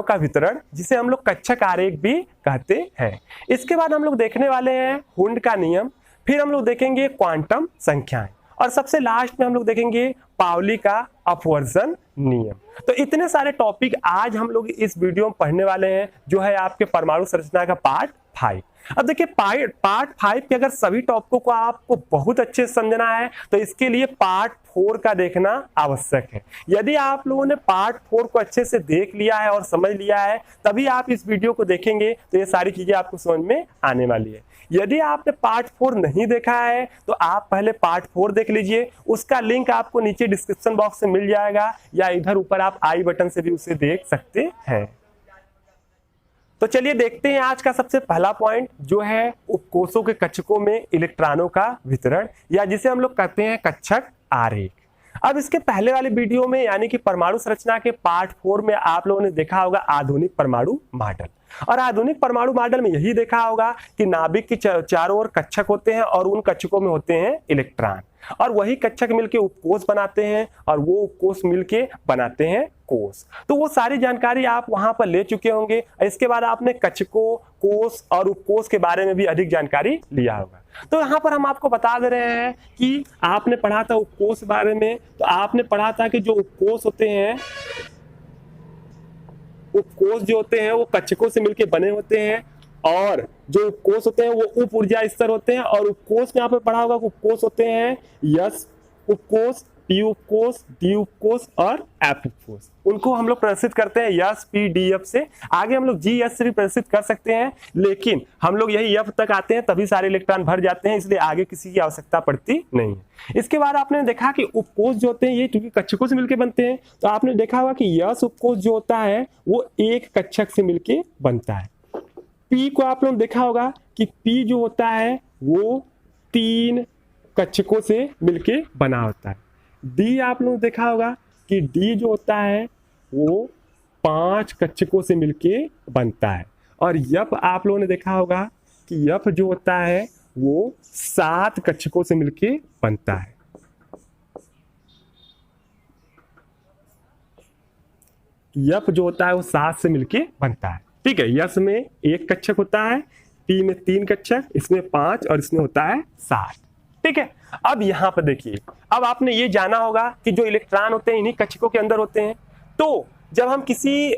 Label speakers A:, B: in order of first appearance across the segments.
A: का वितरण, जिसे हम लोग कक्षक आरेख भी कहते हैं। इसके बाद हम लोग देखने वाले हैं हुंड का नियम, फिर हम लोग देखेंगे क्वांटम संख्याएं, और सबसे लास्ट में हम लोग देखेंगे पाउली का अपवर्जन नियम। तो इतने सारे टॉपिक आज हम लोग इस वीडियो में पढ़ने वाले हैं, जो है आपके परमाणु संरचना का पार्ट 5। अब देखिए पार्ट 5 के अगर सभी टॉपिकों को आपको बहुत अच्छे से समझना है तो इसके लिए पार्ट 4 का देखना आवश्यक है। यदि आप लोगों ने पार्ट 4 को अच्छे से देख लिया है और समझ लिया है, तभी आप इस वीडियो को देखेंगे तो ये सारी चीजें आपको समझ में आने वाली है। यदि आपने पार्ट 4 नहीं देखा है तो आप पहले पार्ट 4 देख लीजिए, उसका लिंक आपको नीचे डिस्क्रिप्शन बॉक्स में मिल जाएगा, या इधर ऊपर आप आई बटन से भी उसे देख सकते हैं। तो चलिए देखते हैं आज का सबसे पहला पॉइंट, जो है उपकोषों के कक्षकों में इलेक्ट्रॉनों का वितरण, या जिसे हम लोग कहते हैं कक्षक आरेख। अब इसके पहले वाले वीडियो में यानी कि परमाणु संरचना के पार्ट 4 में आप लोगों ने देखा होगा आधुनिक परमाणु मॉडल, और आधुनिक परमाणु मॉडल में यही देखा होगा कि नाभिक के चारों ओर कक्षक होते हैं और उन कक्षकों में होते हैं इलेक्ट्रॉन, और वही कक्षक मिलके उपकोष बनाते हैं और वो उपकोष मिलके बनाते हैं कोष। तो वो सारी जानकारी आप वहां पर ले चुके होंगे। इसके बाद आपने कक्षकों, कोष और उपकोष के बारे में भी अधिक जानकारी लिया होगा। तो यहाँ पर हम आपको बता दे रहे हैं कि आपने पढ़ा था उपकोष बारे में, तो आपने पढ़ा था कि जो उपकोष होते हैं, उपकोष जो होते हैं वो कक्षकों से मिलकर बने होते हैं, और जो उपकोष होते हैं वो उप ऊर्जा स्तर होते हैं। और उपकोष में यहाँ पर पढ़ा होगा उपकोष होते हैं यस उपकोष, पी उपकोष, डी उपकोष और एफ उपकोष। उनको हम लोग प्रदर्शित करते हैं यस, पी, डी, एफ से। आगे हम लोग जी, एस से भी प्रदर्शित कर सकते हैं, लेकिन हम लोग यही एफ तक आते हैं तभी सारे इलेक्ट्रॉन भर जाते हैं, इसलिए आगे किसी की आवश्यकता पड़ती नहीं है। इसके बाद आपने देखा कि उपकोष जो होते हैं ये क्योंकि कक्षकों से मिलकर बनते हैं, तो आपने देखा होगा कि यस उपकोष जो होता है वो एक कक्षक से मिलकर बनता है। पी को आप लोग देखा होगा कि पी जो होता है वो 3 कक्षकों से मिलके बना होता है। डी आप लोग देखा होगा कि डी जो होता है वो 5 कक्षकों से मिलके बनता है। और यफ आप लोगों ने देखा होगा कि यफ जो होता है वो 7 कक्षकों से मिलके बनता है। यफ जो होता है वो 7 से मिलके बनता है। ठीक है, यस में 1 कक्षक होता है, पी में 3 कक्षक, इसमें 5 और इसमें होता है 7। ठीक है, अब यहां पर देखिए, अब आपने ये जाना होगा कि जो इलेक्ट्रॉन होते हैं इन्हीं कक्षकों के अंदर होते हैं। तो जब हम किसी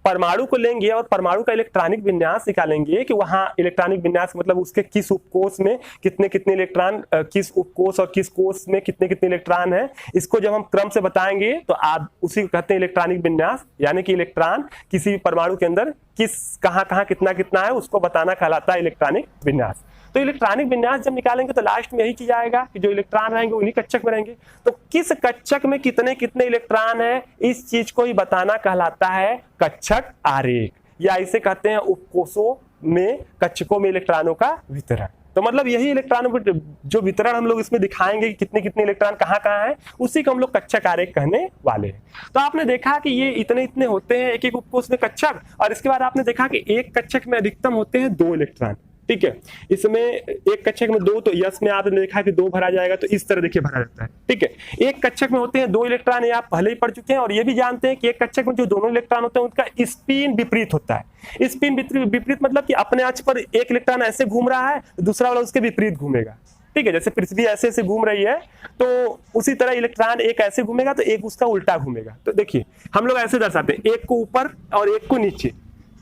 A: परमाणु को लेंगे और परमाणु का इलेक्ट्रॉनिक विन्यास निकालेंगे कि वहां इलेक्ट्रॉनिक विन्यास मतलब उसके किस उपकोष में कितने कितने इलेक्ट्रॉन, किस उपकोष और किस कोष में कितने कितने इलेक्ट्रॉन है, इसको जब हम क्रम से बताएंगे तो आप उसी को कहते हैं इलेक्ट्रॉनिक विन्यास, यानी कि इलेक्ट्रॉन किसी परमाणु के अंदर किस कहां कितना कितना है उसको बताना कहलाता है इलेक्ट्रॉनिक विन्यास। तो इलेक्ट्रॉनिक विन्यास जब निकालेंगे तो लास्ट में यही चीज आएगा कि जो इलेक्ट्रॉन रहेंगे उन्हीं कक्षक में रहेंगे। तो किस कक्षक में कितने कितने इलेक्ट्रॉन है, इस चीज को ही बताना कहलाता है कक्षक आरेख, या इसे कहते हैं उपकोषों में कक्षकों में इलेक्ट्रॉनों का वितरण। तो मतलब यही इलेक्ट्रॉनों का जो वितरण हम लोग इसमें दिखाएंगे कि कितने कितने इलेक्ट्रॉन कहाँ है, उसी को हम लोग कक्षक आरेख कहने वाले हैं। तो आपने देखा कि ये इतने इतने होते हैं एक एक उपकोष में कक्षक, और इसके बाद आपने देखा कि एक कक्षक में अधिकतम होते हैं 2 इलेक्ट्रॉन। ठीक है, इसमें एक कक्षक में 2, तो यस में आपने देखा कि 2 भरा जाएगा, तो इस तरह देखिए भरा जाता है। ठीक है, एक कक्षक में होते हैं 2 इलेक्ट्रॉन, ये आप पहले ही पढ़ चुके हैं, और ये भी जानते हैं कि एक कक्षक में जो दोनों इलेक्ट्रॉन होते हैं उनका स्पिन विपरीत होता है। स्पिन विपरीत मतलब कि अपने अक्ष पर एक इलेक्ट्रॉन ऐसे घूम रहा है, दूसरा वाला उसके विपरीत घूमेगा। ठीक है, जैसे पृथ्वी ऐसे ऐसे घूम रही है तो उसी तरह इलेक्ट्रॉन एक ऐसे घूमेगा तो एक उसका उल्टा घूमेगा। तो देखिए हम लोग ऐसे दर्शाते हैं, एक को ऊपर और एक को नीचे,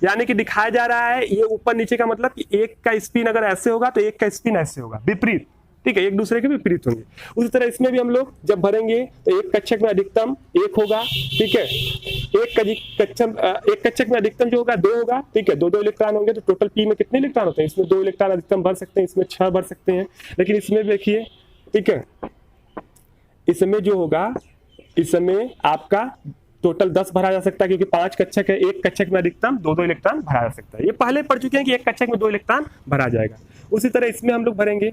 A: यानी कि दिखाया जा रहा है ये ऊपर नीचे का मतलब कि एक का स्पिन अगर ऐसे होगा तो एक का स्पिन ऐसे होगा, विपरीत। ठीक है, एक दूसरे के विपरीत होंगे। उसी तरह इसमें भी हम लोग जब भरेंगे तो एक कक्षक में अधिकतम 1 होगा। ठीक है, एक कक्षक में अधिकतम जो होगा 2 होगा। ठीक है, 2 इलेक्ट्रॉन होंगे, तो टोटल पी में कितने इलेक्ट्रॉन होते हैं, इसमें 2 इलेक्ट्रॉन अधिकतम भर सकते हैं, इसमें 6 भर सकते हैं। लेकिन इसमें देखिए, ठीक है, इसमें जो होगा इसमें आपका टोटल 10 भरा जा सकता है, क्योंकि 5 कक्षक है, एक कक्षक में अधिकतम 2 इलेक्ट्रॉन भरा जा सकता है। ये पहले पढ़ चुके हैं कि एक कक्षक में 2 इलेक्ट्रॉन भरा जाएगा। उसी तरह इसमें हम लोग भरेंगे।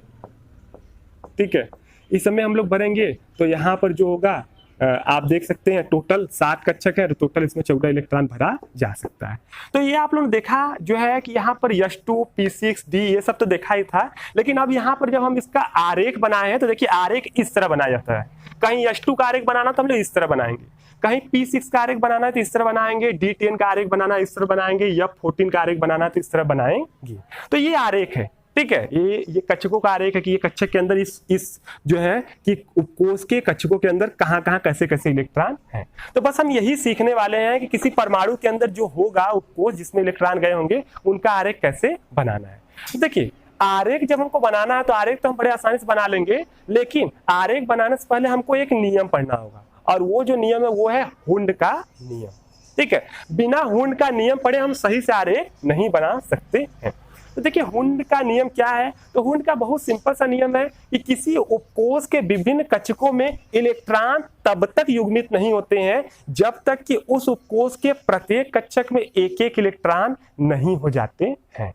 A: ठीक है, इसमें हम लोग भरेंगे तो यहाँ पर जो होगा आप देख सकते हैं टोटल 7 कक्षक है, तो टोटल इसमें 14 इलेक्ट्रॉन भरा जा सकता है। तो ये आप लोगों ने देखा जो है कि यहाँ पर H2, P6, D ये सब तो देखा ही था, लेकिन अब यहाँ पर जब हम इसका आरेख बनाए हैं तो देखिए आरेख इस तरह बनाया जाता है। कहीं H2 का आरेख बनाना तो हम लोग इस तरह बनाएंगे, कहीं P6 का आरेख बनाना है तो इस तरह बनाएंगे, D10 का आरेख बनाना है इस तरह बनाएंगे, F14 का आरेख बनाना है तो इस तरह बनाएंगे। तो ये आरेख है, ठीक है, ये कक्षकों का आरेख है कि ये कक्षक के अंदर इस जो है कि उपकोष के कक्षकों के अंदर कहाँ कहाँ कैसे कैसे इलेक्ट्रॉन हैं। तो बस हम यही सीखने वाले हैं कि किसी परमाणु के अंदर जो होगा उपकोष जिसमें इलेक्ट्रॉन गए होंगे उनका आरेख कैसे बनाना है। देखिए आरेख जब हमको बनाना है तो आरेख तो हम बड़े आसानी से बना लेंगे, लेकिन आरेख बनाने से पहले हमको एक नियम पढ़ना होगा, और वो जो नियम है वो है हुंड का नियम। ठीक है, बिना हुंड का नियम पढ़े हम सही से आरेख नहीं बना सकते हैं। तो देखिए हुंड का नियम क्या है, तो हुंड का बहुत सिंपल सा नियम है कि किसी उपकोष के विभिन्न कक्षकों में इलेक्ट्रॉन तब तक युग्मित नहीं होते हैं जब तक कि उस उपकोष के प्रत्येक कक्षक में एक एक इलेक्ट्रॉन नहीं हो जाते हैं।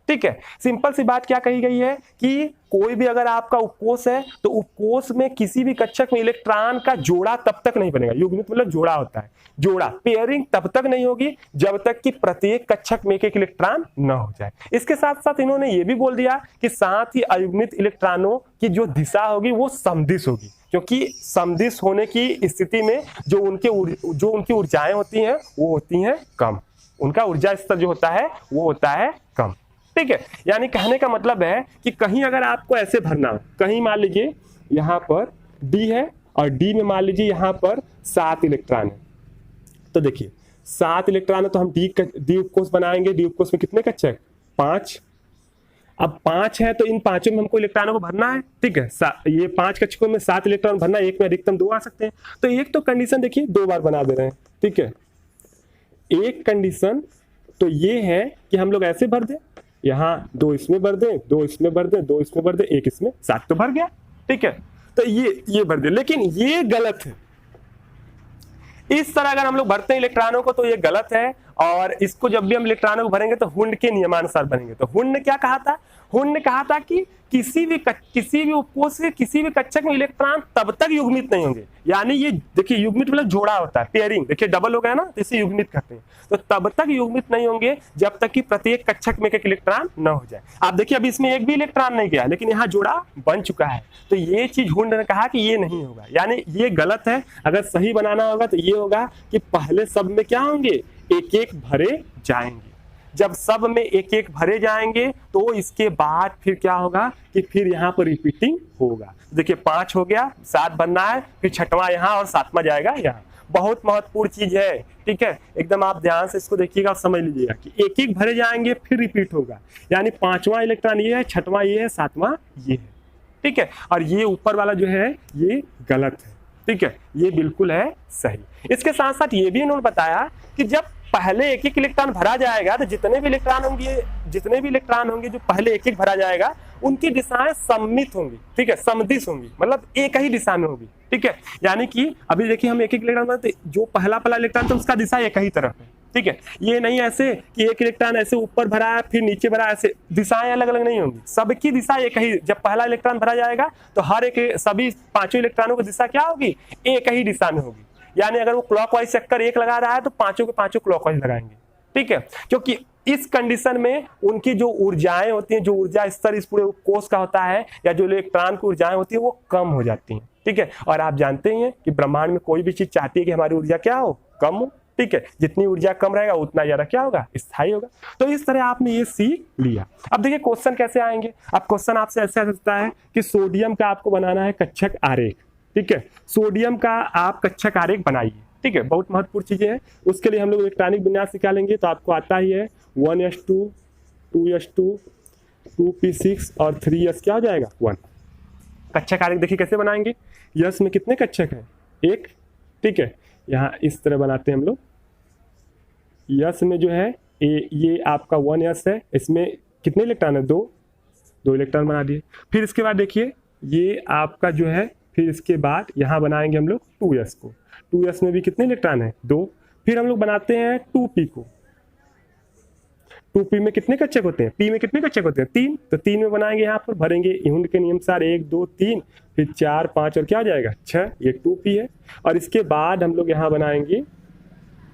A: ठीक है, सिंपल सी बात क्या कही गई है कि कोई भी अगर आपका उपकोष है तो उपकोष में किसी भी कक्षक में इलेक्ट्रॉन का जोड़ा तब तक नहीं बनेगा, युग्मित मतलब जोड़ा होता है, जोड़ा पेयरिंग तब तक नहीं होगी जब तक कि प्रत्येक कक्षक में एक एक इलेक्ट्रॉन न हो जाए। इसके साथ साथ इन्होंने ये भी बोल दिया कि साथ ही अयुग्मित इलेक्ट्रॉनों की जो दिशा होगी वो समदिश होगी, क्योंकि समदिश होने की स्थिति में जो उनकी ऊर्जाएं होती हैं वो होती हैं कम, उनका ऊर्जा स्तर जो होता है वो होता है कम। ठीक है, यानी कहने का मतलब है कि कहीं अगर आपको ऐसे भरना हो, कहीं मान लीजिए यहाँ पर D है और D में मान लीजिए यहाँ पर 7 इलेक्ट्रॉन है, तो देखिए 7 इलेक्ट्रॉन है तो हम D उपकोष बनाएंगे। D उपकोष में कितने कक्षक? 5। अब 5 है तो इन पांचों में हमको इलेक्ट्रॉनों को भरना है। ठीक है, ये 5 कक्षकों में 7 इलेक्ट्रॉन भरना है, एक में अधिकतम 2 आ सकते हैं। तो एक तो कंडीशन देखिए 2 बार बना दे रहे हैं। ठीक है, एक कंडीशन तो ये है कि हम लोग ऐसे भर दें, यहाँ 2 इसमें भर दें, 2 इसमें भर दें, 2 इसमें भर दें, 1 इसमें, 7 तो भर गया। ठीक है, तो ये भर दें, लेकिन ये गलत है। इस तरह अगर हम लोग भरते हैं इलेक्ट्रॉनों को तो ये गलत है, और इसको जब भी हम इलेक्ट्रॉनों को भरेंगे तो हुंड के नियमानुसार भरेंगे। तो हुंड ने क्या कहा था? हुंड ने कहा था कि किसी भी उपकोष के किसी भी कक्षक में इलेक्ट्रॉन तब तक युग्मित नहीं होंगे, यानी ये देखिए युग्मित मतलब जोड़ा होता है, पेयरिंग, देखिए डबल हो गया ना, तो इसे युग्मित कहते हैं। तो तब तक युग्मित नहीं होंगे जब तक कि प्रत्येक कक्षक में एक इलेक्ट्रॉन न हो जाए। आप देखिए अभी इसमें एक भी इलेक्ट्रॉन नहीं गया, लेकिन यहाँ जोड़ा बन चुका है। तो ये चीज हुंड ने कहा कि ये नहीं होगा, यानी ये गलत है। अगर सही बनाना होगा तो ये होगा कि पहले सब में क्या होंगे, एक एक भरे जाएंगे। जब सब में एक एक भरे जाएंगे तो इसके बाद फिर क्या होगा कि फिर यहाँ पर रिपीटिंग होगा। देखिए 5 हो गया, 7 बनना है, फिर 6वां यहाँ और 7वां जाएगा यहाँ। बहुत महत्वपूर्ण चीज है। ठीक है, एकदम आप ध्यान से इसको देखिएगा और समझ लीजिएगा कि एक एक भरे जाएंगे फिर रिपीट होगा, यानी 5वां इलेक्ट्रॉन ये है, 6वां ये है, 7वां ये है। ठीक है, और ये ऊपर वाला जो है ये गलत है। ठीक है, ये बिल्कुल है सही। इसके साथ साथ ये भी इन्होंने बताया कि जब पहले एक एक इलेक्ट्रॉन भरा जाएगा तो जितने भी इलेक्ट्रॉन होंगे जो पहले एक एक भरा जाएगा उनकी दिशाएं सम्मित होंगी। ठीक है, समदिश होंगी, मतलब एक ही दिशा में होगी। ठीक है, यानी कि अभी देखिए हम एक एक इलेक्ट्रॉन भरते, जो पहला इलेक्ट्रॉन तो उसका दिशा एक ही तरफ है। ठीक है, ये नहीं ऐसे कि एक इलेक्ट्रॉन ऐसे ऊपर भरा है फिर नीचे भरा, ऐसे दिशाएं अलग अलग नहीं होंगी, सबकी दिशा एक ही। जब पहला इलेक्ट्रॉन भरा जाएगा तो हर एक सभी 5 इलेक्ट्रॉनों की दिशा क्या होगी, एक ही दिशा में होगी। यानी अगर वो क्लॉकवाइज चक्कर 1 लगा रहा है तो 5 के 5 क्लॉकवाइज लगाएंगे। ठीक है, क्योंकि इस कंडीशन में उनकी जो ऊर्जाएं होती हैं, जो ऊर्जा स्तर इस पूरे कोष का होता है, या जो इलेक्ट्रॉन की ऊर्जाएं होती है वो कम हो जाती हैं। ठीक है, और आप जानते हैं कि ब्रह्मांड में कोई भी चीज चाहती है कि हमारी ऊर्जा क्या हो, कम हो। ठीक है, जितनी ऊर्जा कम रहेगा उतना ज्यादा क्या होगा, स्थायी होगा। तो इस तरह आपने ये सीख लिया। अब देखिए क्वेश्चन कैसे आएंगे। अब क्वेश्चन आपसे ऐसे आ सकता है कि सोडियम का आपको बनाना है कक्षक आरेख। ठीक है, सोडियम का आप कक्षक आरेख बनाइए। ठीक है, बहुत महत्वपूर्ण चीजें हैं। उसके लिए हम लोग इलेक्ट्रॉनिक विन्यास निकालेंगे, तो आपको आता ही है 1s2 2s2 2p6 और 3s क्या हो जाएगा 1। कक्षक आरेख देखिए कैसे बनाएंगे। यस में कितने कक्षक हैं, 1। ठीक है, यहाँ इस तरह बनाते हैं हम लोग। यस में जो है ये आपका 1s है, इसमें कितने इलेक्ट्रॉन है, 2 इलेक्ट्रॉन बना दिए। फिर इसके बाद देखिए ये आपका जो है, फिर इसके बाद यहाँ बनाएंगे हम लोग 2s को। 2s में भी कितने इलेक्ट्रॉन है, 2। फिर हम लोग बनाते हैं 2p को। 2p में कितने कक्षक होते हैं, p में कितने कक्षक होते हैं, 3। तो 3 में बनाएंगे, यहाँ पर भरेंगे हुंड के नियम अनुसार 1 2 3, फिर 4 5 और क्या हो जाएगा 6। ये 2p है। और इसके बाद हम लोग यहाँ बनाएंगे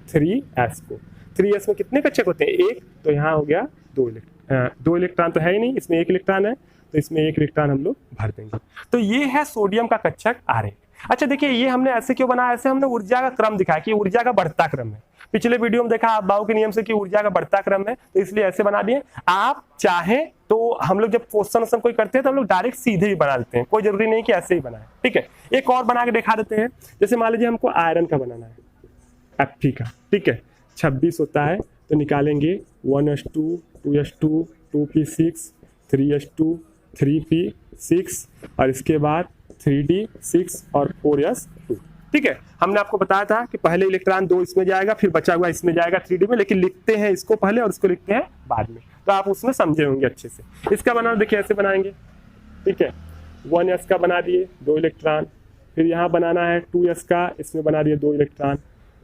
A: 3s को। 3s में कितने कक्षक होते हैं, 1। तो यहाँ हो गया 2 इलेक्ट्रॉन तो है ही नहीं, इसमें 1 इलेक्ट्रॉन है, तो इसमें 1 इलेक्ट्रॉन हम लोग भर देंगे। तो ये है सोडियम का कक्षक आरेख। अच्छा देखिए, ये हमने ऐसे क्यों बनाया, ऐसे हमने ऊर्जा का क्रम दिखाया कि ऊर्जा का बढ़ता क्रम है। पिछले वीडियो में देखा आप बाउ के नियम से कि ऊर्जा का बढ़ता क्रम है, तो इसलिए ऐसे बना दिए। आप चाहें तो हम लोग जब क्वेश्चन कोई करते हैं तो हम लोग डायरेक्ट सीधे ही बना देते हैं, कोई जरूरी नहीं कि ऐसे ही बनाए, ठीक है। एक और बना के दिखा देते हैं। जैसे मान लीजिए हमको आयरन का बनाना है, Fe का, ठीक है। 26 होता है तो निकालेंगे 1s2 2s2 2p6 3s2 3p6 और इसके बाद 3d6 और 4s2, ठीक है। हमने आपको बताया था कि पहले इलेक्ट्रॉन 2 इसमें जाएगा, फिर बचा हुआ इसमें जाएगा 3d में, लेकिन लिखते हैं इसको पहले और इसको लिखते हैं बाद में, तो आप उसमें समझे होंगे अच्छे से। इसका बनाना देखिए ऐसे बनाएंगे, ठीक है। 1s का बना दिए 2 इलेक्ट्रॉन, फिर यहाँ बनाना है 2s का, इसमें बना दिए 2 इलेक्ट्रॉन,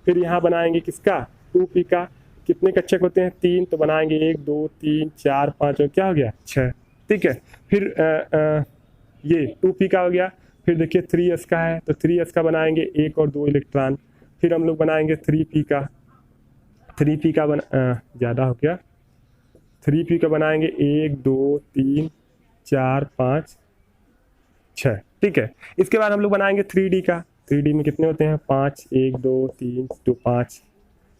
A: फिर यहाँ बनाएंगे किसका 2p का, कितने कक्षक होते हैं 3, तो बनाएंगे 1 2 3 4 5 और क्या हो गया 6, ठीक है। फिर ये 2p का हो गया, फिर देखिए 3s का है तो 3s का बनाएंगे 1 और 2 इलेक्ट्रॉन, फिर हम लोग बनाएंगे 3p का, 3p का ज़्यादा हो गया, 3p का बनाएंगे 1 2 3 4 5 6, ठीक है। इसके बाद हम लोग बनाएंगे 3d का, 3d में कितने होते हैं 5 1 2 3 2 5,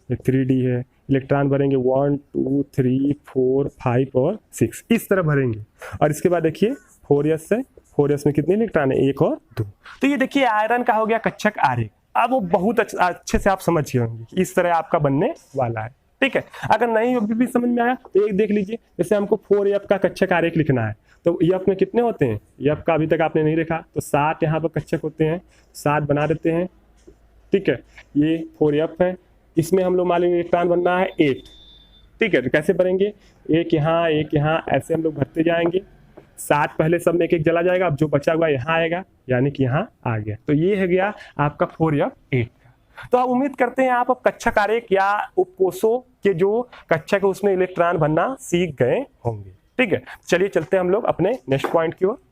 A: ये 3d है। इलेक्ट्रॉन भरेंगे 1 2 3 4 5 और 6, इस तरह भरेंगे। और इसके बाद देखिए 4s है, 4s में कितने इलेक्ट्रॉन है 1 और 2। तो ये देखिए आयरन का हो गया कक्षक आरेख। अब वो बहुत अच्छे से आप समझिए होंगे कि इस तरह आपका बनने वाला है, ठीक है। अगर नहीं अभी भी समझ में आया तो एक देख लीजिए, जैसे हमको 4f का कक्षक आरेख लिखना है तो f में कितने होते हैं, f का अभी तक आपने नहीं देखा तो 7 यहाँ पर कक्षक होते हैं, 7 बना देते हैं, ठीक है। ये 4f है, इसमें हम लोग मान लीजिए इलेक्ट्रॉन बनना है 8, ठीक है। तो कैसे भरेंगे, एक यहाँ, ऐसे हम लोग भरते जाएंगे। 7 पहले सब में एक एक जला जाएगा, अब जो बचा हुआ यहाँ आएगा, यानी कि यहाँ आ गया। तो ये है गया आपका 4f8 का। तो आप उम्मीद करते हैं आप अब कक्षक आरेख या उपकोषों के जो कक्षक है उसमें इलेक्ट्रॉन भरना सीख गए होंगे, ठीक है। चलिए चलते हैं हम लोग अपने नेक्स्ट पॉइंट की ओर।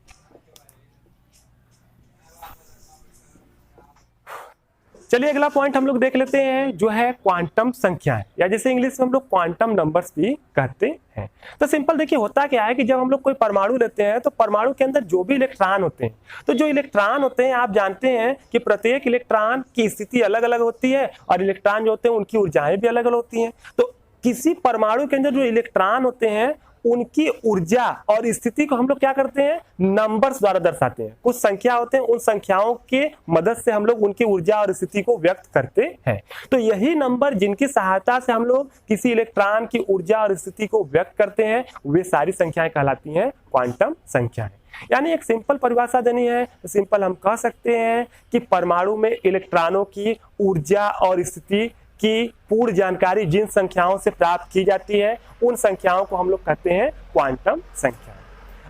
A: चलिए अगला पॉइंट हम लोग देख लेते हैं, जो है क्वांटम संख्याएं, या जैसे इंग्लिश में हम लोग क्वांटम नंबर्स भी कहते हैं। तो सिंपल देखिए होता क्या है कि जब हम लोग कोई परमाणु लेते हैं तो परमाणु के अंदर जो भी इलेक्ट्रॉन होते हैं, तो जो इलेक्ट्रॉन होते हैं आप जानते हैं कि प्रत्येक इलेक्ट्रॉन की स्थिति अलग अलग होती है और इलेक्ट्रॉन जो होते हैं उनकी ऊर्जाएं भी अलग अलग होती हैं। तो किसी परमाणु के अंदर जो इलेक्ट्रॉन होते हैं उनकी ऊर्जा और स्थिति को हम लोग क्या करते हैं, नंबर्स द्वारा दर्शाते हैं। कुछ संख्या होते हैं, उन संख्याओं के मदद से हम लोग उनकी ऊर्जा और स्थिति को व्यक्त करते हैं। तो यही नंबर जिनकी सहायता से हम लोग किसी इलेक्ट्रॉन की ऊर्जा और स्थिति को व्यक्त करते हैं, वे सारी संख्याएं कहलाती हैं क्वांटम संख्याएं। यानी एक सिंपल परिभाषा देनी है तो सिंपल हम कह सकते हैं कि परमाणु में इलेक्ट्रॉनों की ऊर्जा और स्थिति की पूर्ण जानकारी जिन संख्याओं से प्राप्त की जाती है उन संख्याओं को हम लोग कहते हैं क्वांटम संख्याएं।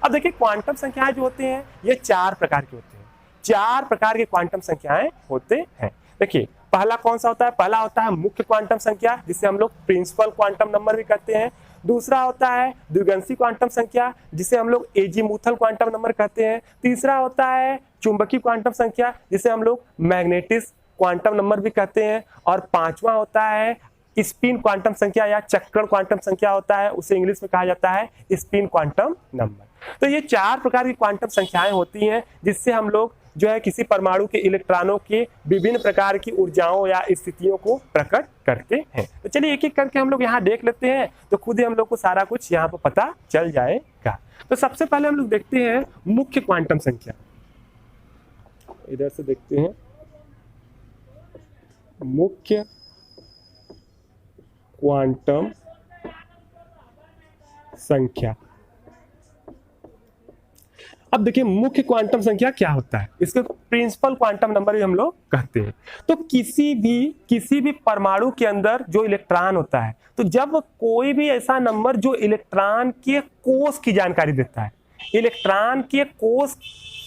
A: अब देखिए क्वांटम संख्याएं जो होते हैं ये 4 प्रकार के होते हैं, 4 प्रकार के क्वांटम संख्याएं होते हैं। देखिए पहला कौन सा होता है, पहला होता है मुख्य क्वांटम संख्या जिसे हम लोग प्रिंसिपल क्वांटम नंबर भी कहते हैं। दूसरा होता है द्विगंशी क्वांटम संख्या जिसे हम लोग एजीमुथल क्वांटम नंबर कहते हैं। तीसरा होता है चुंबकीय क्वांटम संख्या जिसे हम लोग मैग्नेटिक क्वांटम नंबर भी कहते हैं। और 5वां होता है स्पिन क्वांटम संख्या या चक्रण क्वांटम संख्या होता है, उसे इंग्लिश में कहा जाता है स्पिन क्वांटम नंबर। तो ये 4 प्रकार की क्वांटम संख्याएं होती हैं जिससे हम लोग जो है किसी परमाणु के इलेक्ट्रॉनों के विभिन्न प्रकार की ऊर्जाओं या स्थितियों को प्रकट करते हैं। तो चलिए एक एक करके हम लोग यहाँ देख लेते हैं तो खुद ही हम लोग को सारा कुछ यहाँ पर पता चल जाएगा। तो सबसे पहले हम लोग देखते हैं मुख्य क्वांटम संख्या, इधर से देखते हैं मुख्य क्वांटम संख्या। अब देखिए मुख्य क्वांटम संख्या क्या होता है, इसको प्रिंसिपल क्वांटम नंबर भी हम लोग कहते हैं। तो किसी भी परमाणु के अंदर जो इलेक्ट्रॉन होता है, तो जब कोई भी ऐसा नंबर जो इलेक्ट्रॉन के कोष की जानकारी देता है, इलेक्ट्रॉन के कोष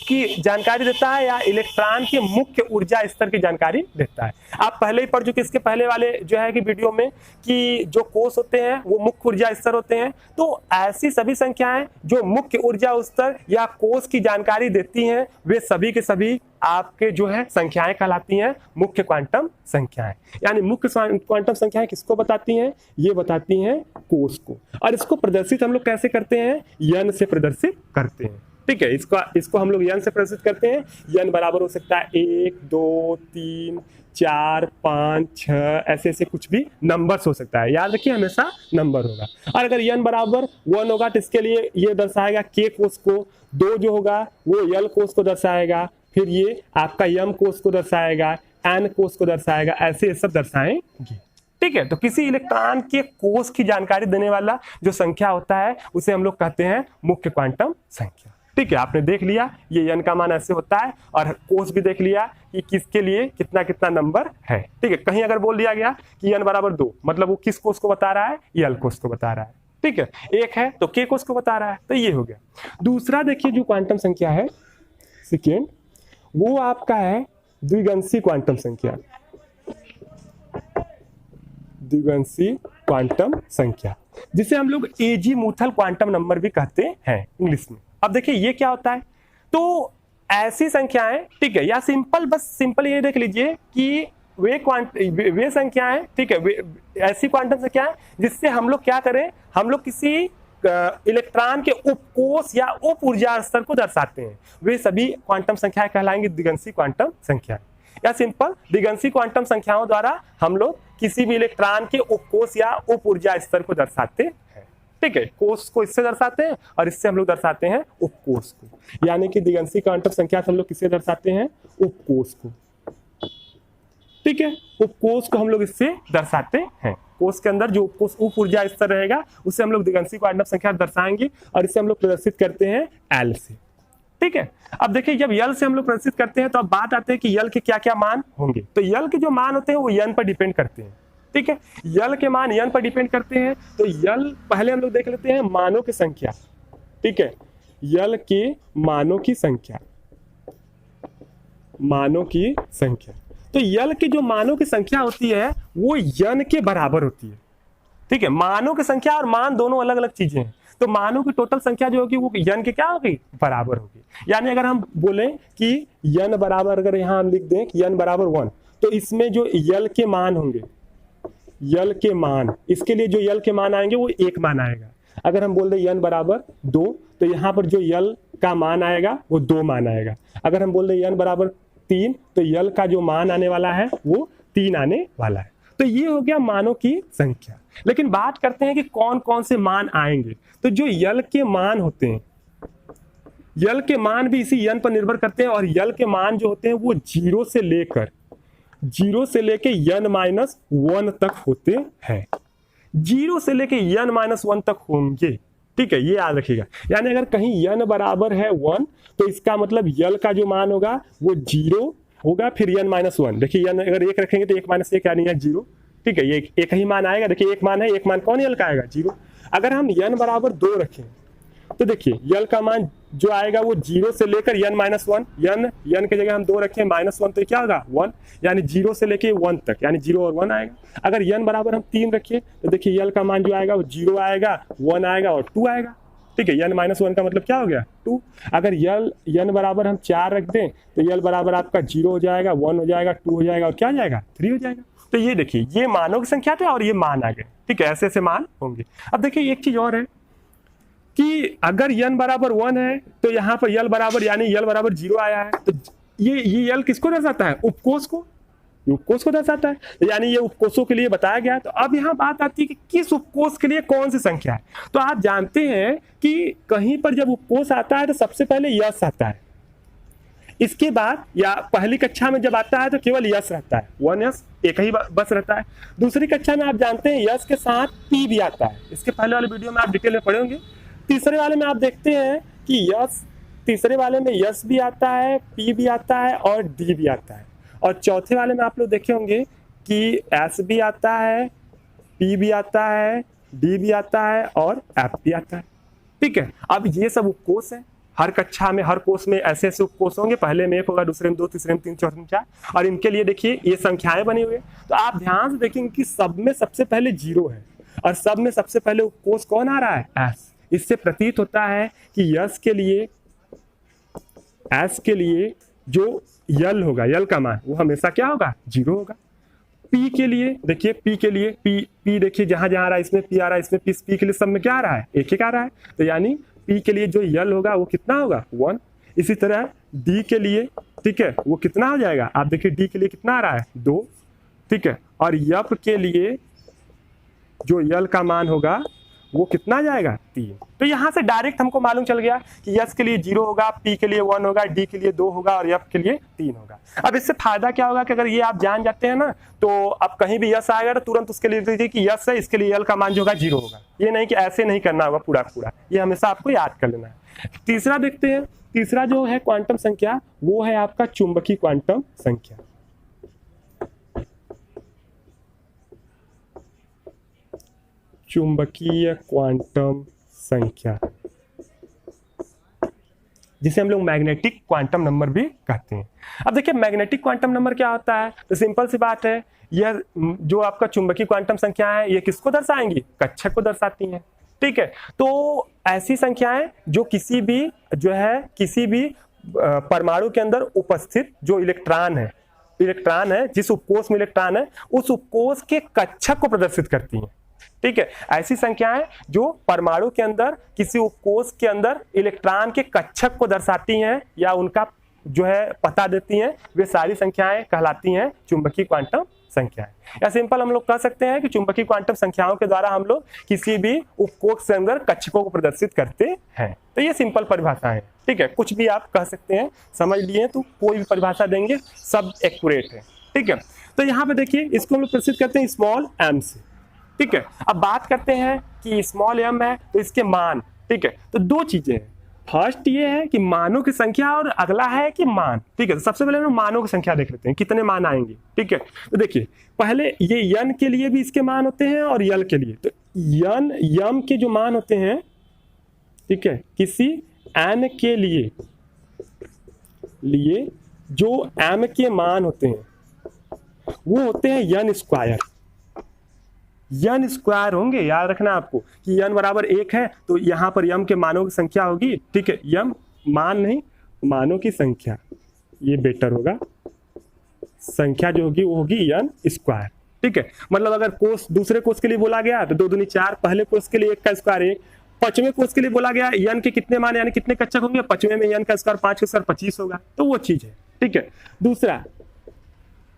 A: की जानकारी देता है या इलेक्ट्रॉन की मुख्य ऊर्जा स्तर की जानकारी देता है। आप पहले ही पढ़ चुके इसके पहले वाले जो है कि वीडियो में कि जो कोष होते हैं वो मुख्य ऊर्जा स्तर होते हैं। तो ऐसी सभी संख्याएं जो मुख्य ऊर्जा स्तर या कोष की जानकारी देती हैं वे सभी के सभी आपके जो है संख्याएं कहलाती हैं मुख्य क्वांटम संख्याएं। यानी मुख्य क्वांटम संख्याएं किसको बताती हैं, ये बताती हैं कोष को। और इसको प्रदर्शित हम लोग कैसे करते हैं, n से प्रदर्शित करते हैं। ठीक है, इसको हम लोग n से प्रदर्शित करते हैं। n बराबर हो सकता है 1 2 3 4 5 6, ऐसे ऐसे कुछ भी नंबर्स हो सकता है, याद रखिए हमेशा नंबर होगा। और अगर n बराबर 1 होगा तो इसके लिए ये दर्शाएगा k कोष को, 2 जो होगा वो l कोष को दर्शाएगा, फिर ये आपका m कोष को दर्शाएगा, n कोष को दर्शाएगा, ऐसे ये सब दर्शाएंगे। ठीक है, तो किसी इलेक्ट्रॉन के कोष की जानकारी देने वाला जो संख्या होता है उसे हम लोग कहते हैं मुख्य क्वांटम संख्या। ठीक है, आपने देख लिया ये n का मान ऐसे होता है, और कोष भी देख लिया कि किसके लिए कितना कितना नंबर है। ठीक है, कहीं अगर बोल दिया गया कि n बराबर 2, मतलब वो किस कोष को बता रहा है, l कोष को बता रहा है। ठीक है, 1 है तो k कोष को बता रहा है, तो ये हो गया। दूसरा देखिए जो क्वांटम संख्या है सेकेंड, वो आपका है द्विगंशी क्वांटम संख्या। द्विगंशी क्वांटम संख्या, जिसे हम लोग एजीमुथल क्वांटम नंबर भी कहते हैं इंग्लिश में। अब देखिए ये क्या होता है, तो ऐसी संख्याएं, ठीक है, या सिंपल ये देख लीजिए कि वे संख्याएं, ठीक है, ऐसी क्वांटम संख्याएं जिससे हम लोग क्या करें, हम लोग किसी इलेक्ट्रॉन के उपकोष या उप ऊर्जा स्तर को दर्शाते हैं, वे सभी क्वांटम संख्याएं कहलाएंगी द्विगंशी क्वांटम संख्या। या सिंपल द्विगंशी क्वांटम संख्याओं द्वारा हम लोग किसी भी इलेक्ट्रॉन के उपकोष या उप ऊर्जा स्तर को दर्शाते हैं। ठीक है, कोष को इससे दर्शाते हैं और इससे हम लोग दर्शाते हैं उपकोष को, यानी कि द्विगंशी क्वांटम संख्या से हम लोग किसे दर्शाते हैं, उपकोष को। ठीक है, उपकोष को हम लोग इससे दर्शाते हैं। कोष के अंदर जो उपकोष उप ऊर्जा स्तर रहेगा उसे हम लोग द्विगंशी क्वांटम संख्या दर्शाएंगे, और इसे हम लोग प्रदर्शित करते हैं L से। ठीक है, अब देखिए जब L से हम लोग प्रदर्शित करते हैं तो अब बात आते हैं कि L के क्या क्या मान होंगे। तो L के जो मान होते हैं वो n पर डिपेंड करते हैं। ठीक है, L के मान n पर डिपेंड करते हैं, तो L पहले हम लोग देख लेते हैं मानों की संख्या। ठीक है, L के मानों की संख्या, मानों की संख्या, तो L की जो मानों की संख्या होती है वो n के बराबर होती है। ठीक है, मानों की संख्या और मान दोनों अलग अलग चीजें हैं, तो मानों की टोटल संख्या जो होगी वो n के क्या होगी, बराबर होगी। यानी अगर हम बोलें कि n बराबर, अगर यहाँ हम लिख दें कि n बराबर 1, तो इसमें जो L के मान होंगे, L के मान, इसके लिए जो L के मान आएंगे वो 1 मान आएगा। अगर हम बोल दें n बराबर 2, तो यहाँ पर जो L का मान आएगा वो 2 मान आएगा। अगर हम बोल दें n बराबर 3, तो L का जो मान आने वाला है वो 3 आने वाला है। तो ये हो गया मानों की संख्या। लेकिन बात करते हैं कि कौन कौन से मान आएंगे। तो जो L के मान होते हैं, L के मान भी इसी n पर निर्भर करते हैं, और L के मान जो होते हैं वो 0 से लेके n-1 तक होते हैं। 0 से लेके n-1 तक होंगे। ठीक है, ये याद रखिएगा। यानी अगर कहीं n बराबर है 1, तो इसका मतलब L का जो मान होगा वो 0 होगा, फिर n-1। देखिए n अगर 1 रखेंगे तो 1-1 यानी 0। ठीक है, ये एक ही मान आएगा। देखिए एक मान है, एक मान कौन L का आएगा, 0। अगर हम n बराबर 2 रखें तो देखिए L का मान जो आएगा वो 0 से लेकर n-1, n की जगह हम 2 रखें -1, तो क्या होगा 1, यानी 0 से लेके 1 तक, यानी 0 और 1 आएगा। अगर n बराबर हम 3 रखें तो देखिए L का मान जो आएगा वो 0 आएगा, 1 आएगा और 2 आएगा। ठीक है, n-1 का मतलब क्या हो गया, 2। अगर n बराबर हम 4 रख दें तो L बराबर आपका 0 हो जाएगा, 1 हो जाएगा, 2 हो जाएगा और क्या जाएगा, 3 हो जाएगा। तो ये देखिए ये मानों की संख्या थे और ये मान आ गए। ठीक है, ऐसे ऐसे मान होंगे। अब देखिए एक चीज और है कि अगर n बराबर 1 है तो यहाँ पर L बराबर, यानी L बराबर 0 आया है, तो ये L किसको दर्शाता है, उपकोष को, उपकोष को दर्शाता है। यानी ये उपकोषों के लिए बताया गया है। तो अब यहाँ बात आती है कि किस उपकोष के लिए कौन सी संख्या है। तो आप जानते हैं कि कहीं पर जब उपकोष आता है तो सबसे पहले यश आता है, इसके बाद या पहली कक्षा में जब आता है तो केवल यश रहता है, 1 यश एक ही बस रहता है। दूसरी कक्षा में आप जानते हैं यश के साथ पी भी आता है, इसके पहले वाले वीडियो में आप डिटेल में पढ़े होंगे। तीसरे वाले में आप देखते हैं कि यश, तीसरे वाले में यश भी आता है, पी भी आता है और डी भी आता है। और चौथे वाले में आप लोग देखे होंगे कि एस भी आता है, पी भी आता है, डी भी आता है और एफ भी आता है। ठीक है, अब ये सब उपकोष है। हर कक्षा में, हर कोर्स में ऐसे ऐसे उपकोष होंगे, पहले में 1 होगा, दूसरे में 2, तीसरे में 3, चौथे में 4, और इनके लिए देखिए ये संख्याएं बनी हुई है। तो आप ध्यान से देखेंगे कि सब में सबसे पहले 0 है और सब में सबसे पहले उपकोष कौन आ रहा है, एस। इससे प्रतीत होता है कि यस के लिए, एस के लिए जो यल होगा, यल का मान वो हमेशा क्या होगा, 0 होगा। पी के लिए देखिए, पी के लिए पी देखिए जहां जहां आ रहा है इसमें पी आ रहा है, इसमें पी के लिए सब में क्या आ रहा है, 1 आ रहा है। तो यानी P के लिए जो यल होगा वो कितना होगा 1। इसी तरह D के लिए, ठीक है, वो कितना हो जाएगा, आप देखिए D के लिए कितना आ रहा है 2, ठीक है, और F के लिए जो यल का मान होगा वो कितना जाएगा 3। तो यहां से डायरेक्ट हमको मालूम चल गया कि यस के लिए 0 होगा, P के लिए 1 होगा, D के लिए 2 होगा और F के लिए 3 होगा। अब इससे फायदा क्या होगा कि अगर ये आप जान जाते हैं ना, तो अब कहीं भी यस आएगा तो तुरंत उसके लिए दीजिए कि यस है, इसके लिए यल का मान जो होगा 0 होगा। ये नहीं कि ऐसे नहीं करना होगा पूरा पूरा, ये हमेशा आपको याद कर लेना है। तीसरा देखते हैं, तीसरा जो है क्वांटम संख्या वो है आपका चुंबकीय क्वांटम संख्या। चुंबकीय क्वांटम संख्या, जिसे हम लोग मैग्नेटिक क्वांटम नंबर भी कहते हैं। अब देखिए मैग्नेटिक क्वांटम नंबर क्या होता है, तो सिंपल सी बात है, यह जो आपका चुंबकीय क्वांटम संख्या है ये किसको दर्शाएंगी, कक्षक को दर्शाती हैं, ठीक है। तो ऐसी संख्याएं जो किसी भी जो है किसी भी परमाणु के अंदर उपस्थित जो इलेक्ट्रॉन है, जिस उपकोष में इलेक्ट्रॉन है उस उपकोष के कक्षक को प्रदर्शित करती हैं, ठीक है। ऐसी संख्याएं जो परमाणु के अंदर किसी उपकोष के अंदर इलेक्ट्रॉन के कक्षक को दर्शाती हैं या उनका जो है पता देती हैं, वे सारी संख्याएं कहलाती हैं चुंबकीय क्वांटम संख्याएं। या सिंपल हम लोग कह सकते हैं कि चुंबकीय क्वांटम संख्याओं के द्वारा हम लोग किसी भी उपकोष के अंदर कक्षकों को प्रदर्शित करते हैं। तो ये सिंपल परिभाषा है, ठीक है, कुछ भी आप कह सकते हैं, समझ लिए तो कोई भी परिभाषा देंगे सब एक्यूरेट है, ठीक है। तो यहाँ पे देखिए इसको हम लोग प्रदर्शित करते हैं स्मॉल m से, ठीक है। अब बात करते हैं कि स्मॉल m है तो इसके मान, ठीक है। तो दो चीजें हैं, फर्स्ट ये है कि मानों की संख्या और अगला है कि मान, ठीक है। तो सबसे पहले हम मानों की संख्या देख लेते हैं, कितने मान आएंगे, ठीक है। तो देखिए पहले ये यन के लिए भी इसके मान होते हैं और यल के लिए। तो यन यम के जो मान होते हैं, ठीक है, किसी एन के लिए जो एम के मान होते हैं वो होते हैं यन स्क्वायर। यन स्क्वायर होंगे, याद रखना आपको कि यन बराबर 1 है तो यहां पर यम के मानों की संख्या होगी, ठीक है, यम मान नहीं मानों की संख्या, ये बेटर होगा, संख्या जो होगी वो होगी यन स्क्वायर, ठीक है। मतलब अगर कोष दूसरे कोष के लिए बोला गया तो 2 दूनी 4, पहले कोष के लिए 1 का स्क्वायर 1, पांचवें कोष के लिए बोला गया यन के कितने मान यानी कितने कक्षक होंगे, पांचवें में यन का स्क्वायर 5 का स्क्वायर 25 होगा, तो वो चीज है, ठीक है। दूसरा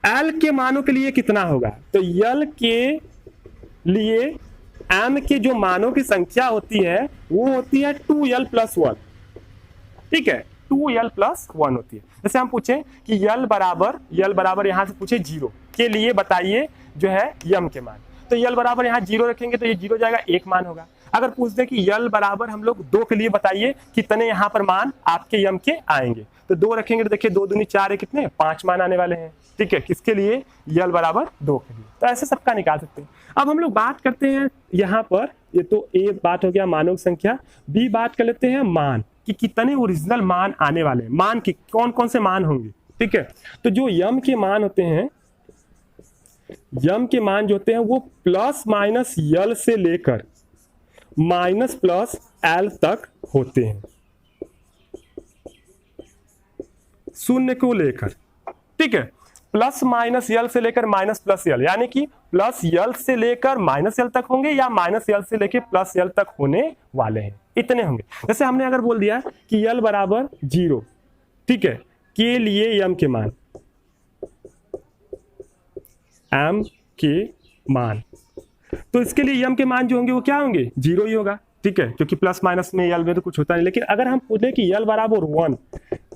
A: एल के मानों के लिए कितना होगा, तो यल के लिए एम के जो मानों की संख्या होती है वो होती है 2l + 1, ठीक है, 2l + 1 होती है। जैसे हम पूछें कि यल बराबर यहां से पूछे 0 के लिए बताइए जो है यम के मान, तो यल बराबर यहाँ 0 रखेंगे तो ये 0 जाएगा, 1 मान होगा। अगर पूछ दे कि यल बराबर हम लोग 2 के लिए बताइए कितने यहाँ पर मान आपके यम के आएंगे, तो 2 रखेंगे तो देखिए 2 दूनी 4 है, कितने 5 मान आने वाले हैं, ठीक है, किसके लिए यल बराबर 2 के लिए। तो ऐसे सबका निकाल सकते हैं। अब हम लोग बात करते हैं यहाँ पर, ये तो ए बात हो गया मानों की संख्या, बी बात कर लेते हैं मान कि कितने ओरिजिनल मान आने वाले हैं, मान की कौन कौन से मान होंगे, ठीक है। तो जो यम के मान होते हैं, यम के मान जो होते हैं वो प्लस माइनस यल से लेकर माइनस प्लस एल तक होते हैं, शून्य को लेकर, ठीक है, प्लस माइनस यल से लेकर माइनस प्लस यल, यानी कि प्लस यल से लेकर माइनस यल तक होंगे या माइनस यल से लेकर प्लस यल तक होने वाले हैं, इतने होंगे। जैसे हमने अगर बोल दिया कि यल बराबर 0, ठीक है, के लिए यम के मान, एम के मान, तो इसके लिए यम के मान जो होंगे वो क्या होंगे 0 ही होगा, ठीक है, क्योंकि प्लस माइनस में यल में तो कुछ होता नहीं। लेकिन अगर हम पूछे कि यल बराबर 1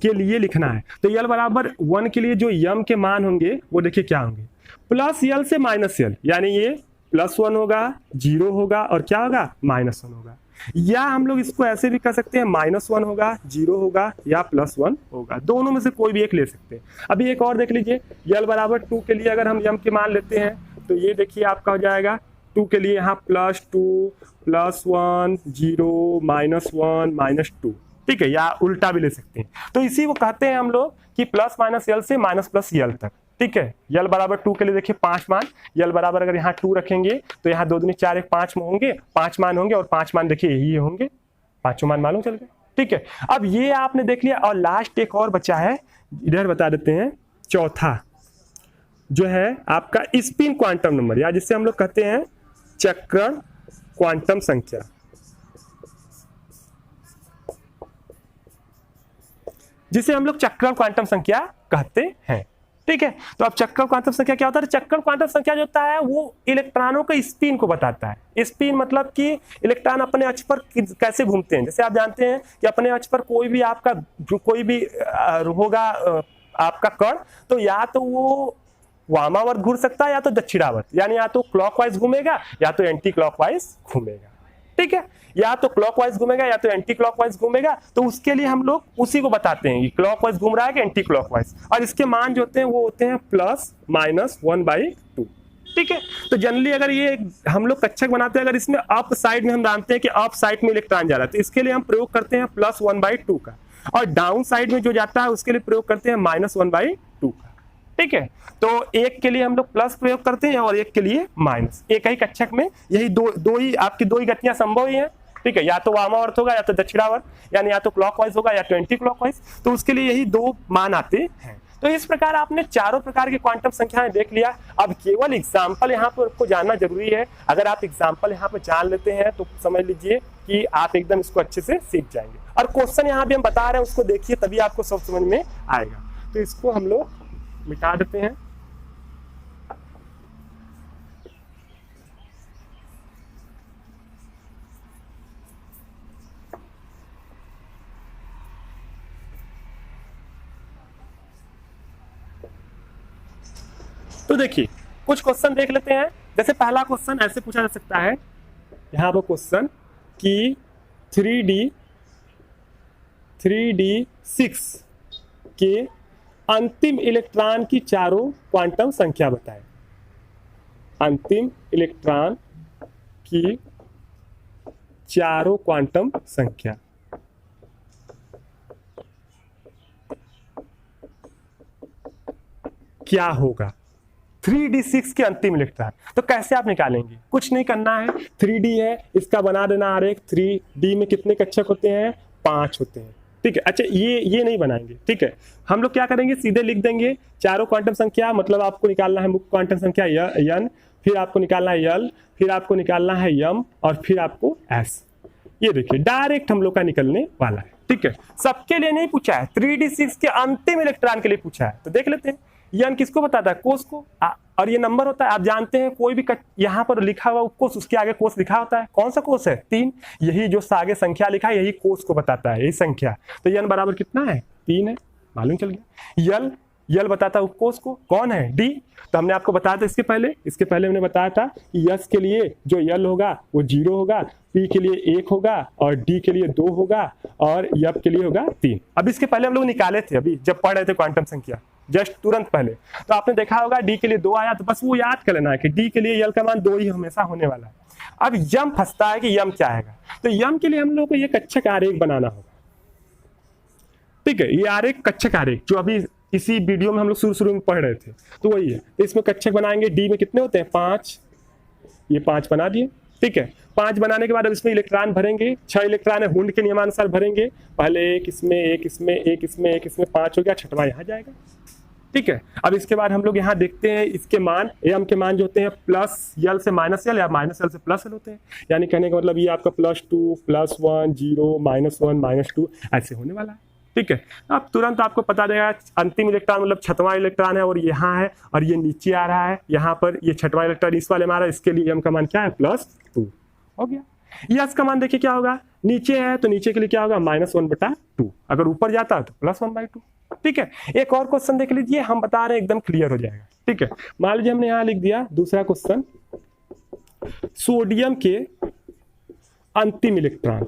A: के लिए लिखना है तो यल बराबर 1 के लिए जो यम के मान होंगे वो देखिए क्या होंगे, प्लस यल से माइनस यल, यानी ये +1 होगा, 0 होगा और क्या होगा -1 होगा। या हम लोग इसको ऐसे भी कर सकते हैं, -1 होगा, 0 होगा या +1 होगा, दोनों में से कोई भी एक ले सकते हैं। अभी एक और देख लीजिए, यल बराबर 2 के लिए अगर हम यम के मान लेते हैं तो ये देखिए आपका हो जाएगा 2 के लिए यहाँ +2 +1 0 -1 -2, ठीक है, या उल्टा भी ले सकते हैं। तो इसी को कहते हैं हम लोग कि प्लस माइनस यल से माइनस प्लस यल तक, ठीक है। यल बराबर 2 के लिए देखिए 5 मान, यल बराबर अगर यहाँ 2 रखेंगे तो यहाँ 2 दूनी 4 1 5 होंगे, 5 मान होंगे और 5 मान देखिए यही होंगे, 5 मान मालूम चल गए, ठीक है। अब ये आपने देख लिया और लास्ट एक और बचा है, इधर बता देते हैं, चौथा जो है आपका स्पिन क्वांटम नंबर, या जिससे हम लोग कहते हैं चक्रण क्वांटम संख्या। जिसे हम लोग चक्रण क्वांटम संख्या कहते हैं। ठीक है, तो अब चक्रण क्वांटम संख्या क्या होता है? चक्रण क्वांटम संख्या जो होता है वो इलेक्ट्रॉनों के स्पिन को बताता है। स्पिन मतलब कि इलेक्ट्रॉन अपने अक्ष पर कैसे घूमते हैं। जैसे आप जानते हैं कि अपने अक्ष पर कोई भी आपका कोई भी होगा आपका कण, तो या तो वो वामावर्त घूम सकता है या तो दक्षिणावर्त, यानी या तो क्लॉकवाइज घूमेगा या तो एंटी क्लॉकवाइज घूमेगा। ठीक है, या तो क्लॉकवाइज घूमेगा या तो एंटी क्लॉकवाइज घूमेगा। तो उसके लिए हम लोग उसी को बताते हैं कि क्लॉकवाइज घूम रहा है कि एंटी क्लॉकवाइज, और इसके मान जो होते हैं वो होते हैं +-1/2। ठीक है, तो जनरली अगर ये हम लोग कक्षक बनाते हैं, अगर इसमें अप साइड में हम जानते हैं कि अप साइड में इलेक्ट्रॉन जा रहा है, तो इसके लिए हम प्रयोग करते हैं +1/2 का, और डाउन साइड में जो जाता है उसके लिए प्रयोग करते हैं -1/2 का। ठीक है, तो एक के लिए हम लोग प्लस प्रयोग करते हैं और एक के लिए माइनस। एक ही कक्षक में यही दो ही आपकी दो ही गतियां संभव ही हैं। ठीक है, या तो वामावर्त होगा या तो दक्षिणावर्त, यानी या तो क्लॉकवाइज होगा या तो एंटी क्लॉकवाइज, तो उसके लिए यही दो मान आते हैं। तो इस प्रकार आपने चारों प्रकार के क्वांटम संख्याएं देख लिया। अब केवल एग्जाम्पल यहाँ पर आपको जानना जरूरी है। अगर आप एग्जाम्पल यहाँ पर जान लेते हैं तो समझ लीजिए कि आप एकदम इसको अच्छे से सीख जाएंगे। और क्वेश्चन यहाँ भी हम बता रहे हैं उसको देखिए, तभी आपको सब समझ में आएगा। तो इसको हम लोग मिटा देते हैं। तो देखिए कुछ क्वेश्चन देख लेते हैं। जैसे पहला क्वेश्चन ऐसे पूछा जा सकता है यहाँ पर क्वेश्चन कि 3D6 के अंतिम इलेक्ट्रॉन की चारों क्वांटम संख्या बताएं। अंतिम इलेक्ट्रॉन की चारों क्वांटम संख्या। क्या होगा 3D6 के अंतिम इलेक्ट्रॉन? तो कैसे आप निकालेंगे? कुछ नहीं करना है, 3D है, इसका बना देना आरेख। 3D में कितने कक्षक होते हैं? 5 होते हैं। ठीक है, अच्छा ये नहीं बनाएंगे। ठीक है, हम लोग क्या करेंगे, सीधे लिख देंगे चारों क्वांटम संख्या। मतलब आपको निकालना है मुख्य क्वांटम संख्या n, फिर आपको निकालना है l, फिर आपको निकालना है m, और फिर आपको s। ये देखिए डायरेक्ट हम लोग का निकलने वाला है। ठीक है, सबके लिए नहीं पूछा है, 3D6 के अंतिम इलेक्ट्रॉन के लिए पूछा है। तो देख लेते हैं, n किसको बताता है? कोष को। और ये नंबर होता है, आप जानते हैं कोई भी यहाँ पर लिखा हुआ कोष, उसके आगे कोष लिखा होता है। कौन सा कोष है? 3। यही जो आगे संख्या लिखा है यही कोष को बताता है, यही संख्या। तो n बराबर कितना है? 3 है, मालूम चल गया। यल बताता है उपकोष को। कौन है? डी। तो हमने आपको बताया था इसके पहले हमने बताया था कि यस के लिए जो यल होगा वो 0 होगा, पी के लिए 1 होगा, और डी के लिए 2 होगा, और यप के लिए होगा 3। अब इसके पहले हम लोग निकाले थे, अभी जब पढ़ रहे थे क्वांटम संख्या जस्ट तुरंत पहले, तो आपने देखा होगा डी के लिए 2 आया, तो बस वो याद कर लेना है कि डी के लिए यल का मान 2 ही हमेशा होने वाला है। अब यम फंसता है कि यम क्या आएगा, तो यम के लिए हम लोग को ये कक्षक आरेख बनाना होगा। ठीक है, ये आरेख कक्षक आरेख जो अभी इसी वीडियो में हम लोग शुरू में पढ़ रहे थे, तो वही है। तो इसमें कक्षक बनाएंगे। डी में कितने होते हैं? 5। ये 5 बना दिए। ठीक है, 5 बनाने के बाद अब इसमें इलेक्ट्रॉन भरेंगे। 6 इलेक्ट्रॉन है, हुंड के नियमानुसार भरेंगे। पहले एक इसमें, एक इसमें, एक इसमें, एक इसमें, 5 हो गया, छठवां यहाँ जाएगा। ठीक है, अब इसके बाद हम लोग यहाँ देखते हैं इसके मान, एम के मान जो होते हैं प्लस यल से माइनस यल या माइनस यल से प्लस यल होते हैं। यानी कहने का मतलब ये आपका +2, +1, 0, -1, -2 ऐसे होने वाला है। ठीक है, अब तुरंत आपको पता देगा अंतिम इलेक्ट्रॉन मतलब छठवां इलेक्ट्रॉन है, और यहाँ है, और ये नीचे आ रहा है। यहाँ पर ये छठवां इलेक्ट्रॉन इस वाले में आ रहा है, इसके लिए एम का मान क्या है? +2 हो गया। यस का मान देखिए क्या होगा, नीचे है तो नीचे के लिए क्या होगा? -1/2। अगर ऊपर जाता है तो +1/2। ठीक है, एक और क्वेश्चन देख लीजिए, हम बता रहे हैं एकदम क्लियर हो जाएगा। ठीक है, मान लीजिए हमने यहाँ लिख दिया दूसरा क्वेश्चन, सोडियम के अंतिम इलेक्ट्रॉन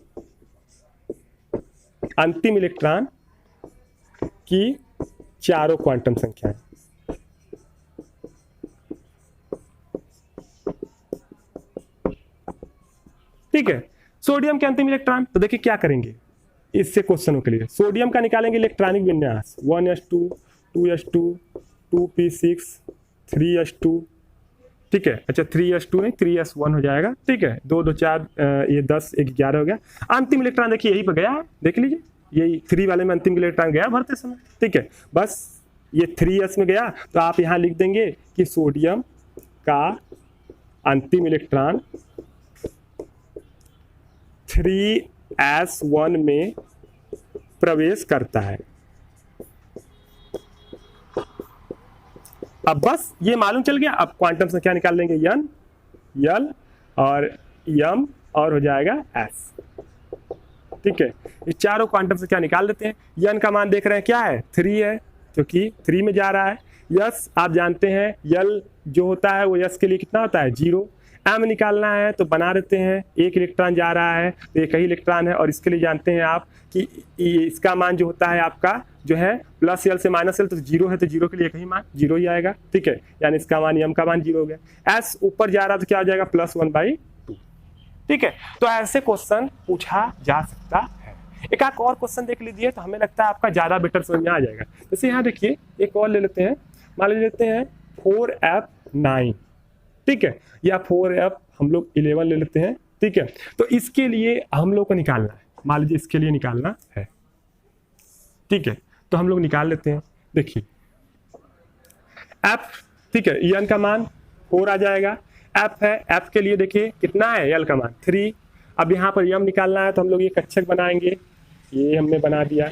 A: की चारों क्वांटम संख्याएं। ठीक है, सोडियम के अंतिम इलेक्ट्रॉन, तो देखिए क्या करेंगे इससे क्वेश्चनों के लिए। सोडियम का निकालेंगे इलेक्ट्रॉनिक विन्यास, 1s2, 2s2, 2p6, 3s2। ठीक है, अच्छा 3s2 नहीं 3s1 हो जाएगा। ठीक है, 2 2 4 ये 10 1 11 हो गया। अंतिम इलेक्ट्रॉन देखिए यही पर गया है, देख लीजिए यही 3 वाले में अंतिम इलेक्ट्रॉन गया भरते समय। ठीक है, बस ये 3s में गया, तो आप यहाँ लिख देंगे कि सोडियम का अंतिम इलेक्ट्रॉन 3s1 में प्रवेश करता है। अब बस ये मालूम चल गया, अब क्वांटम संख्या निकाल लेंगे यन, यल और यम और हो जाएगा एस। ठीक है, ये चारों क्वांटम संख्या निकाल लेते हैं। यन का मान देख रहे हैं क्या है, 3 है, क्योंकि 3 में जा रहा है। यस आप जानते हैं यल जो होता है वो यस के लिए कितना होता है, 0। एम निकालना है तो बना देते हैं, 1 इलेक्ट्रॉन जा रहा है तो एक ही इलेक्ट्रॉन है, और इसके लिए जानते हैं आप कि इसका मान जो होता है आपका जो है प्लस यल से माइनस यल, तो 0 है तो 0 के लिए एक ही मान 0 ही आएगा। ठीक है, यानी इसका मान यम का मान 0 हो गया। एस ऊपर जा रहा तो क्या हो जाएगा, +1/2। ठीक है, तो ऐसे क्वेश्चन पूछा जा सकता है। एक आध और क्वेश्चन देख लीजिए तो हमें लगता है आपका ज्यादा बेटर समझ में आ जाएगा। जैसे यहाँ देखिए एक और ले लेते हैं, मान लेते हैं 4F9। ठीक है, या 4F हम लोग 11 ले लेते हैं। ठीक है, तो इसके लिए हम लोग को निकालना है, मान लीजिए इसके लिए निकालना है। ठीक है, तो हम लोग निकाल लेते हैं। देखिए F, ठीक है, यन का मान 4 आ जाएगा। F है, F के लिए देखिए कितना है, यल का मान 3। अब यहाँ पर यम निकालना है तो हम लोग ये कक्षक बनाएंगे, ये हमने बना दिया,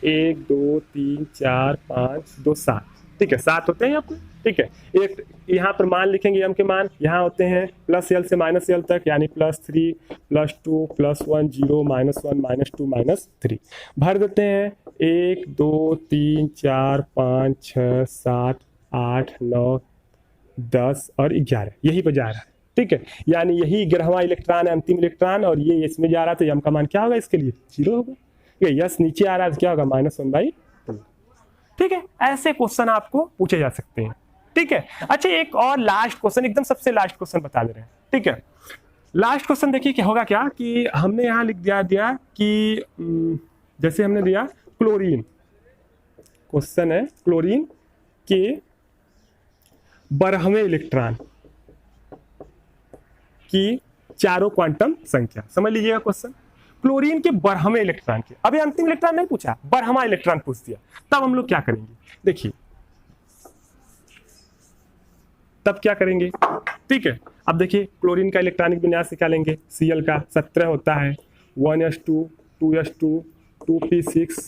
A: 1 2 3 4 5 2 7। ठीक है, 7 होते हैं आपको। ठीक है, एक यहाँ पर मान लिखेंगे यम के मान, यहाँ होते हैं प्लस यल से माइनस यल तक, यानी +3 +2 +1 0 -1 -2 -3 भर देते हैं। 1 2 3 4 5 6 7 8 9 10 और 11 यही पर जा रहा है। ठीक है, यानी यही 11वां इलेक्ट्रॉन है, अंतिम इलेक्ट्रॉन, और ये इसमें जा रहा है तो यम का मान क्या होगा, इसके लिए 0 होगा। यस नीचे आ रहा है तो क्या होगा, -1/2। ठीक है, ऐसे क्वेश्चन आपको पूछे जा सकते हैं। ठीक है, अच्छा एक और लास्ट क्वेश्चन, एकदम सबसे लास्ट क्वेश्चन बता दे रहे हैं। ठीक है, लास्ट क्वेश्चन देखिए क्या होगा, क्या कि हमने यहाँ लिख दिया कि जैसे हमने दिया क्लोरीन, क्वेश्चन है क्लोरीन के 12वें इलेक्ट्रॉन की चारों क्वांटम संख्या। समझ लीजिएगा क्वेश्चन, क्लोरीन के 12वें इलेक्ट्रॉन के, अभी अंतिम इलेक्ट्रॉन नहीं पूछा, 12वां इलेक्ट्रॉन पूछ दिया, तब हम लोग क्या करेंगे, देखिए तब क्या करेंगे। ठीक है, अब देखिए क्लोरीन का इलेक्ट्रॉनिक विन्यास निकालेंगे, Cl का 17 होता है, 1s2 2s2 2p6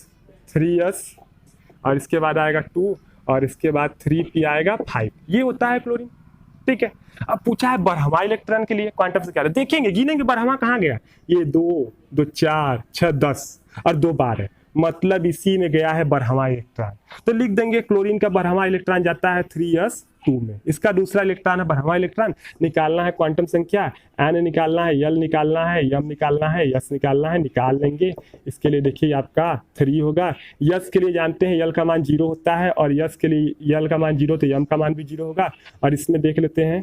A: 3s और इसके बाद आएगा 2 और इसके बाद 3p आएगा 5, ये होता है क्लोरीन। ठीक है, अब पूछा है 12वां इलेक्ट्रॉन के लिए क्वांटम से क्या है, देखेंगे गिनेंगे 12वां कहाँ गया, ये 2 2 4 6 10 और 2 12, मतलब इसी में गया है 12वां इलेक्ट्रॉन। तो लिख देंगे क्लोरीन का 12वां इलेक्ट्रॉन जाता है 3s2 में, इसका दूसरा इलेक्ट्रॉन है 12वां इलेक्ट्रॉन। निकालना है क्वांटम संख्या, n निकालना है, यल निकालना है, यम निकालना है, यस निकालना है, निकाल लेंगे। इसके लिए देखिए आपका 3 होगा। यस के लिए जानते हैं यल का मान 0 होता है, और यस के लिए यल का मान 0 तो यम का मान भी 0 होगा। और इसमें देख लेते हैं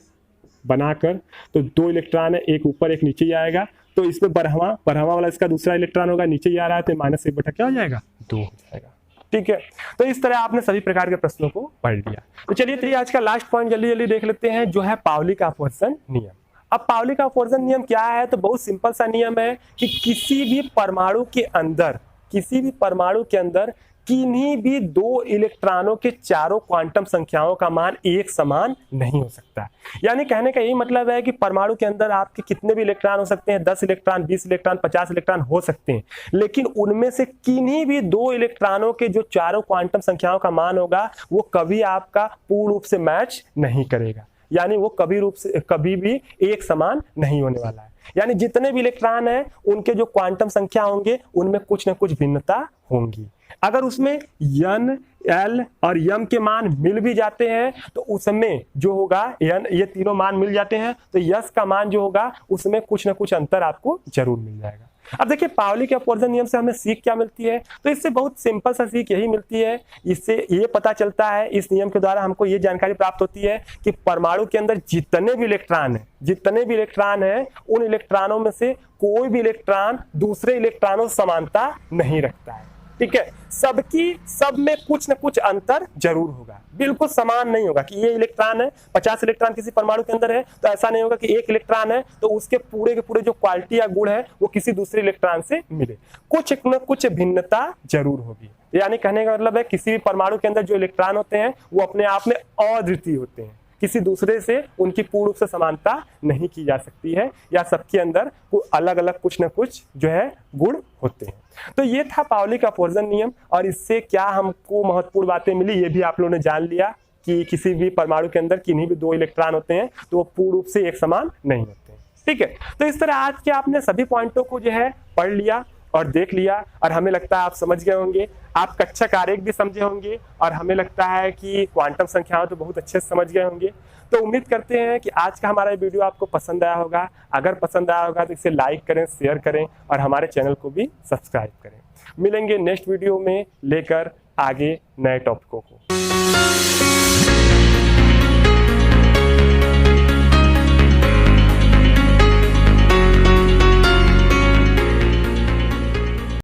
A: बनाकर, तो 2 इलेक्ट्रॉन है, एक ऊपर एक नीचे ही आएगा, तो इसमें 12वां वाला इसका दूसरा इलेक्ट्रॉन होगा, नीचे ही आ रहा है तो -1 क्या हो जाएगा, 2 हो जाएगा। ठीक है, तो इस तरह आपने सभी प्रकार के प्रश्नों को पढ़ लिया। तो चलिए आज का लास्ट पॉइंट जल्दी जल्दी देख लेते हैं, जो है पाउली का अपवर्जन नियम। अब पाउली का अपवर्जन नियम क्या है, तो बहुत सिंपल सा नियम है कि किसी भी परमाणु के अंदर किन्हीं भी 2 इलेक्ट्रॉनों के चारों क्वांटम संख्याओं का मान एक समान नहीं हो सकता। यानी कहने का यही मतलब है कि परमाणु के अंदर आपके कितने भी इलेक्ट्रॉन हो सकते हैं, 10 इलेक्ट्रॉन 20 इलेक्ट्रॉन 50 इलेक्ट्रॉन हो सकते हैं, लेकिन उनमें से किन्हीं भी 2 इलेक्ट्रॉनों के जो चारों क्वांटम संख्याओं का मान होगा वो कभी आपका पूर्ण रूप से मैच नहीं करेगा, यानी वो कभी भी एक समान नहीं होने वाला है। यानी जितने भी इलेक्ट्रॉन हैं उनके जो क्वांटम संख्या होंगे उनमें कुछ न कुछ भिन्नता होंगी। अगर उसमें n, l और m के मान मिल भी जाते हैं तो उसमें जो होगा n, ये तीनों मान मिल जाते हैं तो यस का मान जो होगा उसमें कुछ न कुछ अंतर आपको जरूर मिल जाएगा। अब देखिए पाउली के अपवर्जन नियम से हमें सीख क्या मिलती है, तो इससे बहुत सिंपल सा सीख यही मिलती है। इससे ये पता चलता है, इस नियम के द्वारा हमको ये जानकारी प्राप्त होती है कि परमाणु के अंदर जितने भी इलेक्ट्रॉन हैं उन इलेक्ट्रॉनों में से कोई भी इलेक्ट्रॉन दूसरे इलेक्ट्रॉनों से समानता नहीं रखता है। ठीक है, सब में कुछ न कुछ अंतर जरूर होगा, बिल्कुल समान नहीं होगा कि ये इलेक्ट्रॉन है, 50 इलेक्ट्रॉन किसी परमाणु के अंदर है तो ऐसा नहीं होगा कि एक इलेक्ट्रॉन है तो उसके पूरे के पूरे जो क्वालिटी या गुण है वो किसी दूसरे इलेक्ट्रॉन से मिले, कुछ न कुछ भिन्नता जरूर होगी। यानी कहने का मतलब है किसी भी परमाणु के अंदर जो इलेक्ट्रॉन होते हैं वो अपने आप में अद्वितीय होते हैं, किसी दूसरे से उनकी पूर्ण रूप से समानता नहीं की जा सकती है, या सबके अंदर अलग अलग कुछ न कुछ जो है गुण होते हैं। तो ये था पाउली का अपवर्जन नियम, और इससे क्या हमको महत्वपूर्ण बातें मिली ये भी आप लोगों ने जान लिया। कि किसी भी परमाणु के अंदर किन्हीं भी 2 इलेक्ट्रॉन होते हैं तो वो पूर्ण रूप से एक समान नहीं होते। ठीक है, तो इस तरह आज के आपने सभी पॉइंटों को जो है पढ़ लिया और देख लिया, और हमें लगता है आप समझ गए होंगे। आप कक्षक आरेख भी समझे होंगे, और हमें लगता है कि क्वांटम संख्याओं तो बहुत अच्छे से समझ गए होंगे। तो उम्मीद करते हैं कि आज का हमारा वीडियो आपको पसंद आया होगा। अगर पसंद आया होगा तो इसे लाइक करें, शेयर करें और हमारे चैनल को भी सब्सक्राइब करें। मिलेंगे नेक्स्ट वीडियो में लेकर आगे नए टॉपिकों को।